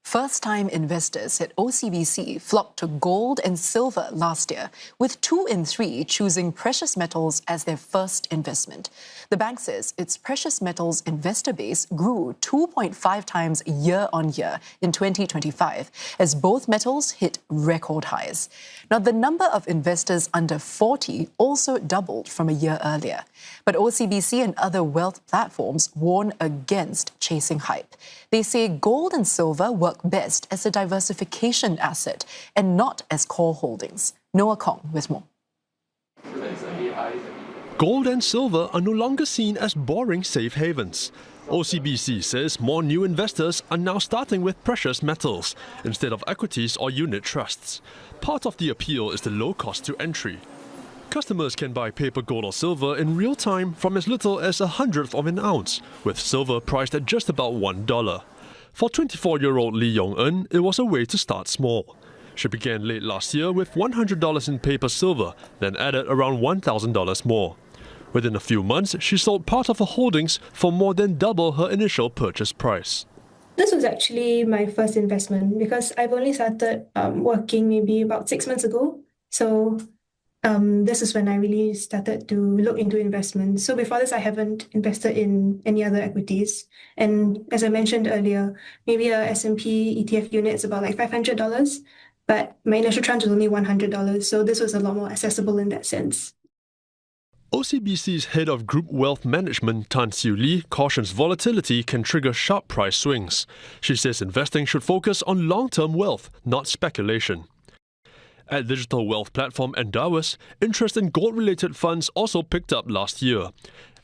First-time investors at OCBC flocked to gold and silver last year, with 2 in 3 choosing precious metals as their first investment. The bank says its precious metals investor base grew 2.5 times year on year in 2025, as both metals hit record highs. Now, the number of investors under 40 also doubled from a year earlier. But OCBC and other wealth platforms warn against chasing hype. They say gold and silver work best as a diversification asset and not as core holdings. Noah Kong with more. Gold and silver are no longer seen as boring safe havens. OCBC says more new investors are now starting with precious metals instead of equities or unit trusts. Part of the appeal is the low cost to entry. Customers can buy paper gold or silver in real time from as little as 1/100th of an ounce, with silver priced at just about $1. For 24-year-old Lee Yong-eun, it was a way to start small. She began late last year with $100 in paper silver, then added around $1,000 more. Within a few months, she sold part of her holdings for more than double her initial purchase price. This was actually my first investment because I've only started working maybe about 6 months ago. So this is when I really started to look into investments. So before this, I haven't invested in any other equities. And as I mentioned earlier, maybe a S&P ETF unit is about like $500, but my initial tranche was only $100. So this was a lot more accessible in that sense. OCBC's head of group wealth management, Tan Siu Lee, cautions volatility can trigger sharp price swings. She says investing should focus on long-term wealth, not speculation. At digital wealth platform Endowus, interest in gold-related funds also picked up last year.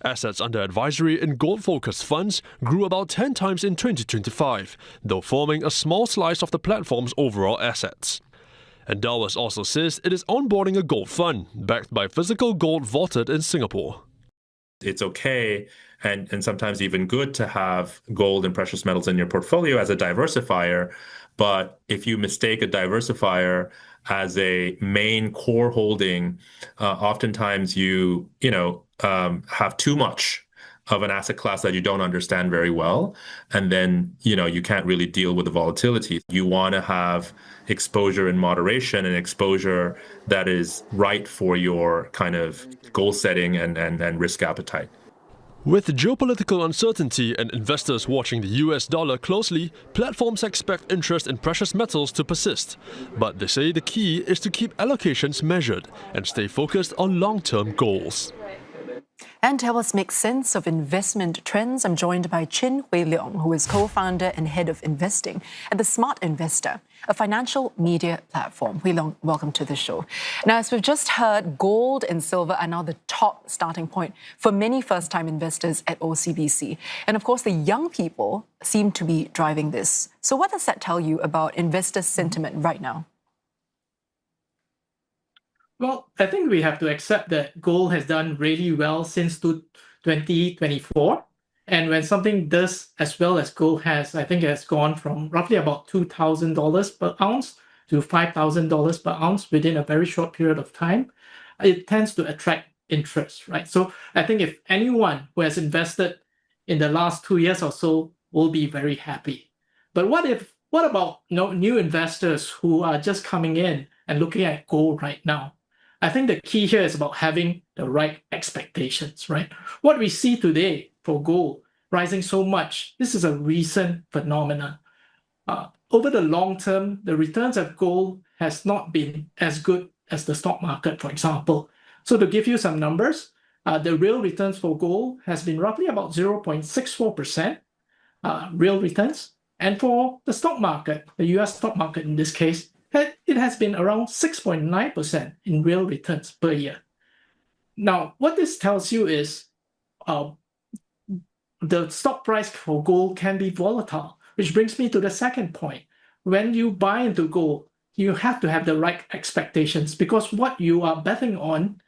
Assets under advisory in gold-focused funds grew about 10 times in 2025, though forming a small slice of the platform's overall assets. Endowus also says it is onboarding a gold fund, backed by physical gold vaulted in Singapore. It's okay and sometimes even good to have gold and precious metals in your portfolio as a diversifier, but if you mistake a diversifier as a main core holding, oftentimes you have too much of an asset class that you don't understand very well, and then you can't really deal with the volatility. You want to have exposure in moderation and exposure that is right for your kind of goal setting and risk appetite. With geopolitical uncertainty and investors watching the US dollar closely, platforms expect interest in precious metals to persist. But they say the key is to keep allocations measured and stay focused on long-term goals. And to help us make sense of investment trends, I'm joined by Chin Hui Leong, who is co-founder and head of investing at The Smart Investor, a financial media platform. Hui Leong, welcome to the show. Now, as we've just heard, gold and silver are now the top starting point for many first-time investors at OCBC. And of course, the young people seem to be driving this. So what does that tell you about investor sentiment right now? Well, I think we have to accept that gold has done really well since 2024. And when something does as well as gold has, I think it has gone from roughly about $2,000 per ounce to $5,000 per ounce within a very short period of time. It tends to attract interest, right? So I think if anyone who has invested in the last 2 years or so will be very happy. But what about new investors who are just coming in and looking at gold right now? I think the key here is about having the right expectations, right? What we see today for gold rising so much, this is a recent phenomenon. Over the long term, the returns of gold has not been as good as the stock market, for example. So to give you some numbers, the real returns for gold has been roughly about 0.64% real returns. And for the stock market, the US stock market in this case, it has been around 6.9% in real returns per year. Now, what this tells you is the stock price for gold can be volatile, which brings me to the second point. When you buy into gold, you have to have the right expectations, because what you are betting on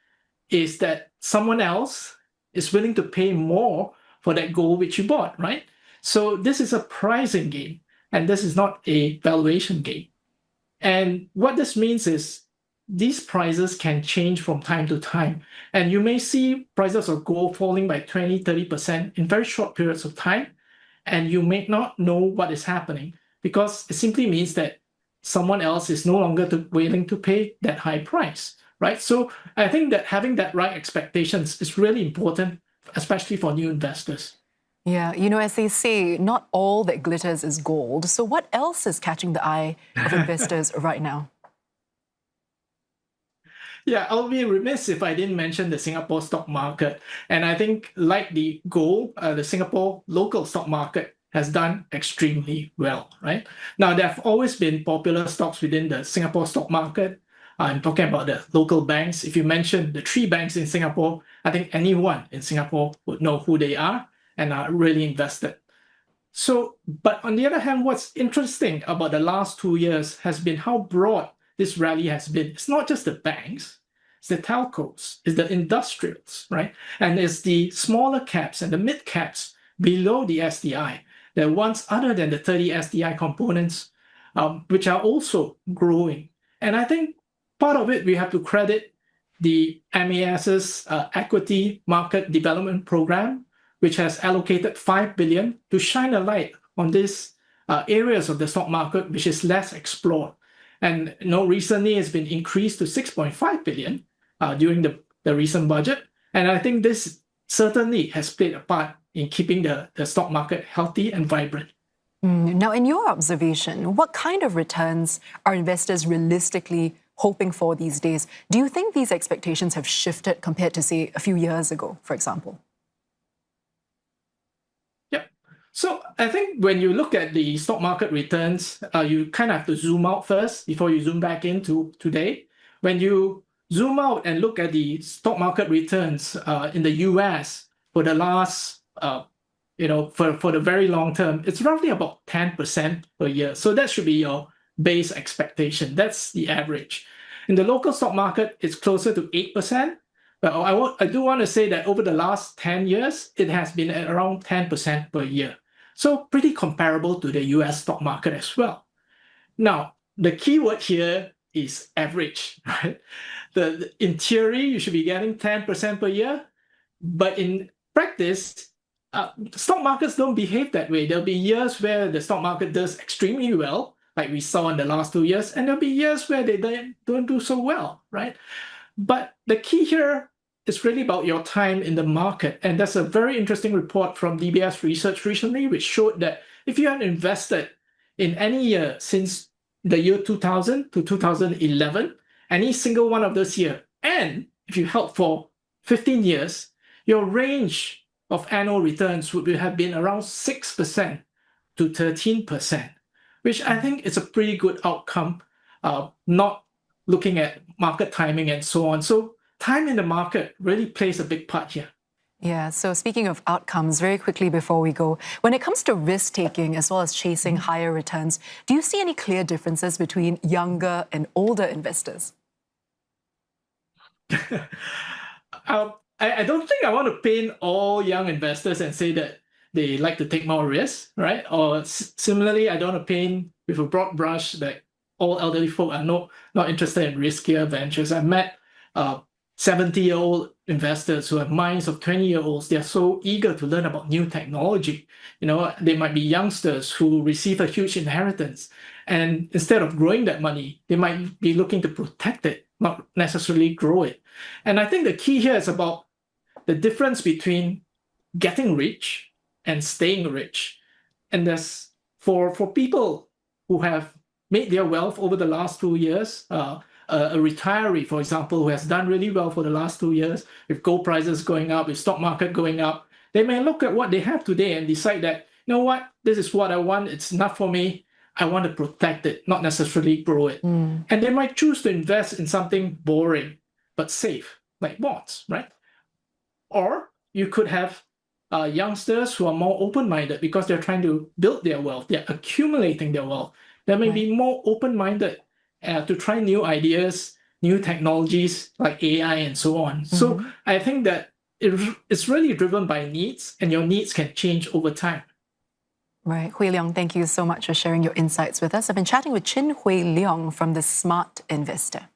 is that someone else is willing to pay more for that gold which you bought, right? So this is a pricing game, and this is not a valuation game. And what this means is these prices can change from time to time. And you may see prices of gold falling by 20, 30% in very short periods of time. And you may not know what is happening because it simply means that someone else is no longer willing to pay that high price, right? So I think that having that right expectations is really important, especially for new investors. Yeah, you know, as they say, not all that glitters is gold. So what else is catching the eye of investors right now? Yeah, I'll be remiss if I didn't mention the Singapore stock market. And I think, like the gold, the Singapore local stock market has done extremely well, right? Now, there have always been popular stocks within the Singapore stock market. I'm talking about the local banks. If you mention the 3 banks in Singapore, I think anyone in Singapore would know who they are and are really invested. So, but on the other hand, what's interesting about the last 2 years has been how broad this rally has been. It's not just the banks, it's the telcos, it's the industrials, right? And it's the smaller caps and the mid caps below the SDI, the ones other than the 30 SDI components, which are also growing. And I think part of it, we have to credit the MAS's Equity Market Development Program, which has allocated 5 billion to shine a light on these areas of the stock market which is less explored. And recently it's been increased to 6.5 billion during the recent budget. And I think this certainly has played a part in keeping the stock market healthy and vibrant. Now, in your observation, what kind of returns are investors realistically hoping for these days? Do you think these expectations have shifted compared to, say, a few years ago, for example? So I think when you look at the stock market returns, you kind of have to zoom out first before you zoom back into today. When you zoom out and look at the stock market returns in the US for the last, for the very long term, it's roughly about 10% per year. So that should be your base expectation. That's the average. In the local stock market, it's closer to 8%. But I do want to say that over the last 10 years, it has been at around 10% per year. So pretty comparable to the US stock market as well. Now, the key word here is average, right? In theory, you should be getting 10% per year, but in practice, stock markets don't behave that way. There'll be years where the stock market does extremely well, like we saw in the last 2 years, and there'll be years where they don't do so well, right? But the key here is really about your time in the market. And there's a very interesting report from DBS Research recently, which showed that if you had invested in any year since the year 2000 to 2011, any single one of those years, and if you held for 15 years, your range of annual returns would have been around 6% to 13%, which I think is a pretty good outcome, not looking at market timing and so on. So time in the market really plays a big part here. Yeah, so speaking of outcomes, very quickly before we go, when it comes to risk-taking as well as chasing higher returns, do you see any clear differences between younger and older investors? I don't think I want to paint all young investors and say that they like to take more risks, right? Or similarly, I don't want to paint with a broad brush that all elderly folk are not interested in riskier ventures. I've met 70-year-old investors who have minds of 20-year-olds. They're so eager to learn about new technology. They might be youngsters who receive a huge inheritance. And instead of growing that money, they might be looking to protect it, not necessarily grow it. And I think the key here is about the difference between getting rich and staying rich. And there's for people who have made their wealth over the last 2 years, a retiree, for example, who has done really well for the last 2 years, with gold prices going up, with stock market going up, they may look at what they have today and decide that, you know what, this is what I want, it's enough for me, I want to protect it, not necessarily grow it. And they might choose to invest in something boring, but safe, like bonds, right? Or you could have youngsters who are more open-minded because they're trying to build their wealth, they're accumulating their wealth. They may be more open-minded to try new ideas, new technologies like AI and so on. So I think that it's really driven by needs, and your needs can change over time. Right. Hui Leong, thank you so much for sharing your insights with us. I've been chatting with Chin Hui Leong from the Smart Investor.